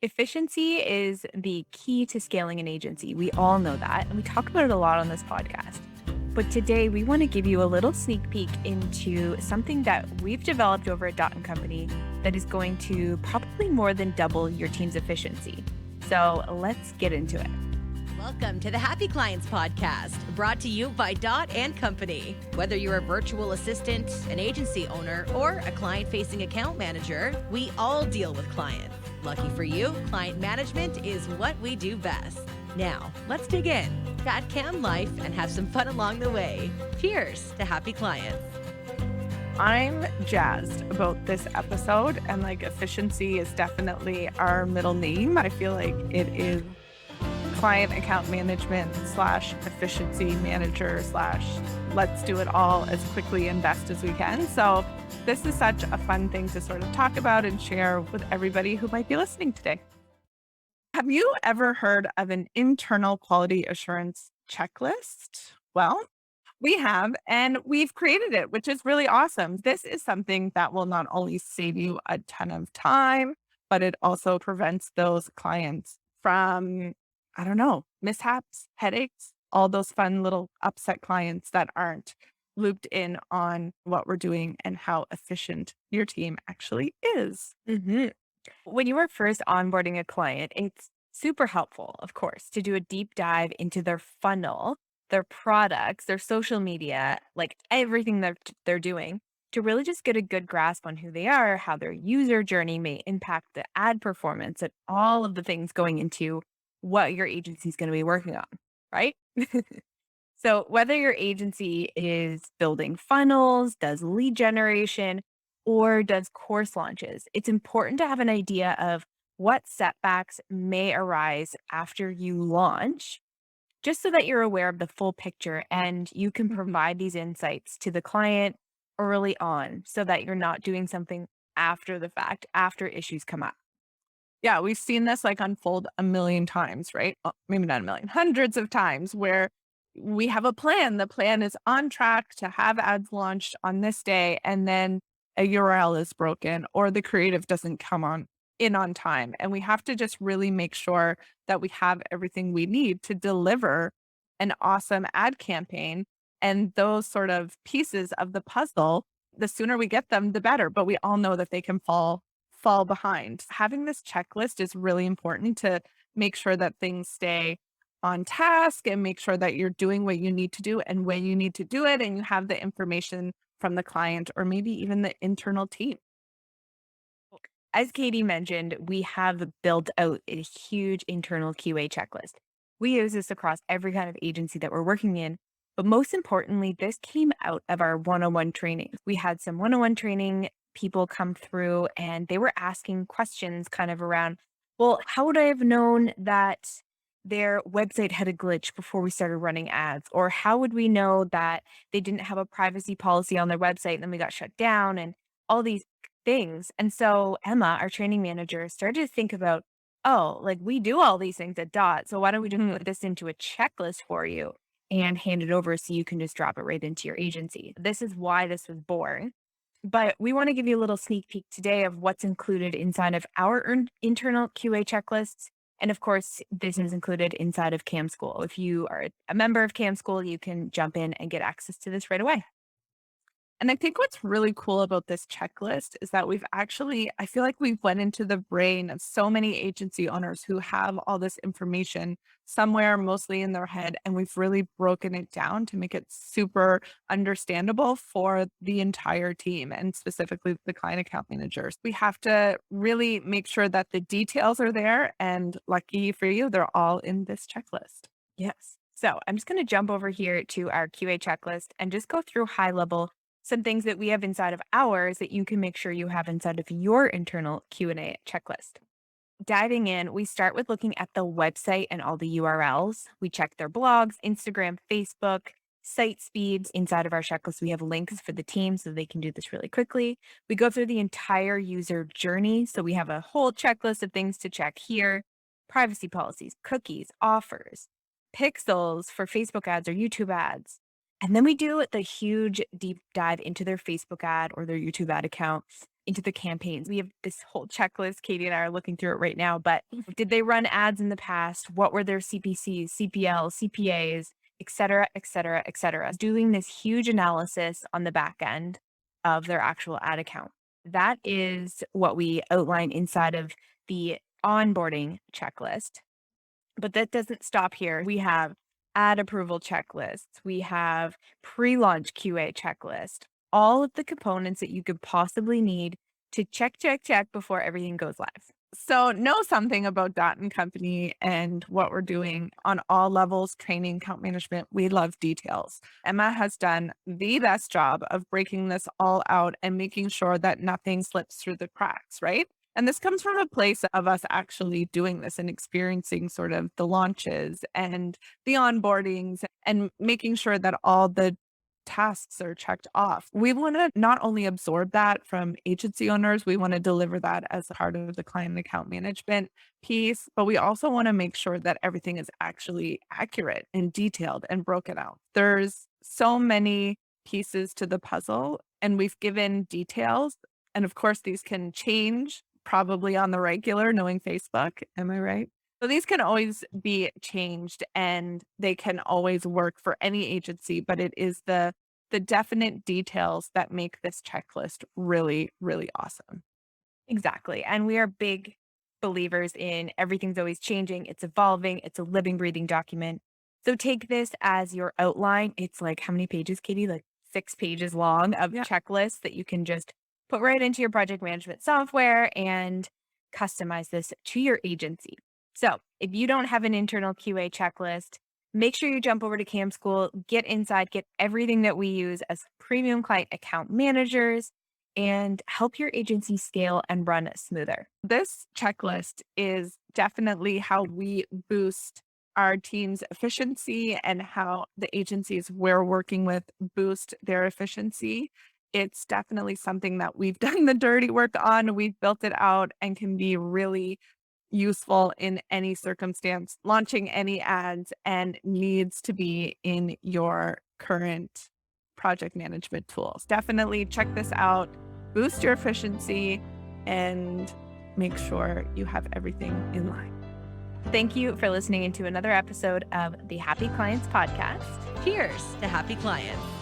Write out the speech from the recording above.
Efficiency is the key to scaling an agency. We all know that, and we talk about it a lot on this podcast. But today, we want to give you a little sneak peek into something that we've developed over at Dot& Company that is going to probably more than double your team's efficiency. So let's get into it. Welcome to the Happy Clients Podcast, brought to you by Dot & Company. Whether you're a virtual assistant, an agency owner, or a client-facing account manager, we all deal with clients. Lucky for you, client management is what we do best. Now, let's dig in, chat cam life, and have some fun along the way. Cheers to happy clients. I'm jazzed about this episode, and efficiency is definitely our middle name. I feel like it is client account management / efficiency manager / let's do it all as quickly and best as we can. So this is such a fun thing to sort of talk about and share with everybody who might be listening today. Have you ever heard of an internal quality assurance checklist? Well, we have, and we've created it, which is really awesome. This is something that will not only save you a ton of time, but it also prevents those clients from, I don't know, mishaps, headaches, all those fun little upset clients that aren't looped in on what we're doing and how efficient your team actually is. When you are first onboarding a client, it's super helpful, of course, to do a deep dive into their funnel, their products, their social media, like everything that they're doing to really just get a good grasp on who they are, how their user journey may impact the ad performance, and all of the things going into what your agency is going to be working on, right? So, whether your agency is building funnels, does lead generation, or does course launches, it's important to have an idea of what setbacks may arise after you launch, just so that you're aware of the full picture and you can provide these insights to the client early on so that you're not doing something after the fact, after issues come up. Yeah, we've seen this unfold a million times, right? Maybe not a million, hundreds of times where we have a plan. The plan is on track to have ads launched on this day, and then a URL is broken or the creative doesn't come on time. And we have to just really make sure that we have everything we need to deliver an awesome ad campaign. And those sort of pieces of the puzzle, the sooner we get them, the better. But we all know that they can fall behind. Having this checklist is really important to make sure that things stay on task and make sure that you're doing what you need to do and when you need to do it, and you have the information from the client or maybe even the internal team. As Katie mentioned, we have built out a huge internal QA checklist. We use this across every kind of agency that we're working in. But most importantly, this came out of our 101 training. We had some 101 training people come through and they were asking questions kind of around, well, how would I have known that their website had a glitch before we started running ads? Or how would we know that they didn't have a privacy policy on their website and then we got shut down and all these things? And so Emma, our training manager, started to think about, oh, we do all these things at Dot. So why don't we just put this into a checklist for you and hand it over so you can just drop it right into your agency? This is why this was born. But we want to give you a little sneak peek today of what's included inside of our internal QA checklists. And of course, this is included inside of Cam School. If you are a member of Cam School, you can jump in and get access to this right away. And I think what's really cool about this checklist is that I feel like we've went into the brain of so many agency owners who have all this information somewhere, mostly in their head. And we've really broken it down to make it super understandable for the entire team and specifically the client account managers. We have to really make sure that the details are there. And lucky for you, they're all in this checklist. Yes. So I'm just going to jump over here to our QA checklist and just go through high level some things that we have inside of ours that you can make sure you have inside of your internal Q&A checklist. Diving in, we start with looking at the website and all the URLs. We check their blogs, Instagram, Facebook, site speeds. Inside of our checklist, we have links for the team so they can do this really quickly. We go through the entire user journey. So we have a whole checklist of things to check here: privacy policies, cookies, offers, pixels for Facebook ads or YouTube ads. And then we do the huge deep dive into their Facebook ad or their YouTube ad account into the campaigns. We have this whole checklist. Katie and I are looking through it right now, but did they run ads in the past? What were their CPCs, CPLs, CPAs, et cetera, et cetera, et cetera. Doing this huge analysis on the back end of their actual ad account. That is what we outline inside of the onboarding checklist. But that doesn't stop here. We have ad approval checklists. We have pre-launch QA checklist. All of the components that you could possibly need to check before everything goes live. So know something about Dot and Company and what we're doing on all levels, training, account management. We love details. Emma has done the best job of breaking this all out and making sure that nothing slips through the cracks, right? And this comes from a place of us actually doing this and experiencing sort of the launches and the onboardings and making sure that all the tasks are checked off. We want to not only absorb that from agency owners, we want to deliver that as part of the client account management piece, but we also want to make sure that everything is actually accurate and detailed and broken out. There's so many pieces to the puzzle, and we've given details. And of course, these can change probably on the regular, knowing Facebook. Am I right? So these can always be changed and they can always work for any agency, but it is the definite details that make this checklist really, really awesome. Exactly. And we are big believers in everything's always changing, it's evolving, it's a living, breathing document. So take this as your outline. It's like how many pages, Katie? Like 6 pages long of checklists that you can just put right into your project management software and customize this to your agency. So if you don't have an internal QA checklist, make sure you jump over to Cam School, get inside, get everything that we use as premium client account managers, and help your agency scale and run smoother. This checklist is definitely how we boost our team's efficiency and how the agencies we're working with boost their efficiency. It's definitely something that we've done the dirty work on. We've built it out and can be really useful in any circumstance, launching any ads, and needs to be in your current project management tools. Definitely check this out, boost your efficiency, and make sure you have everything in line. Thank you for listening to another episode of the Happy Clients Podcast. Cheers to happy clients.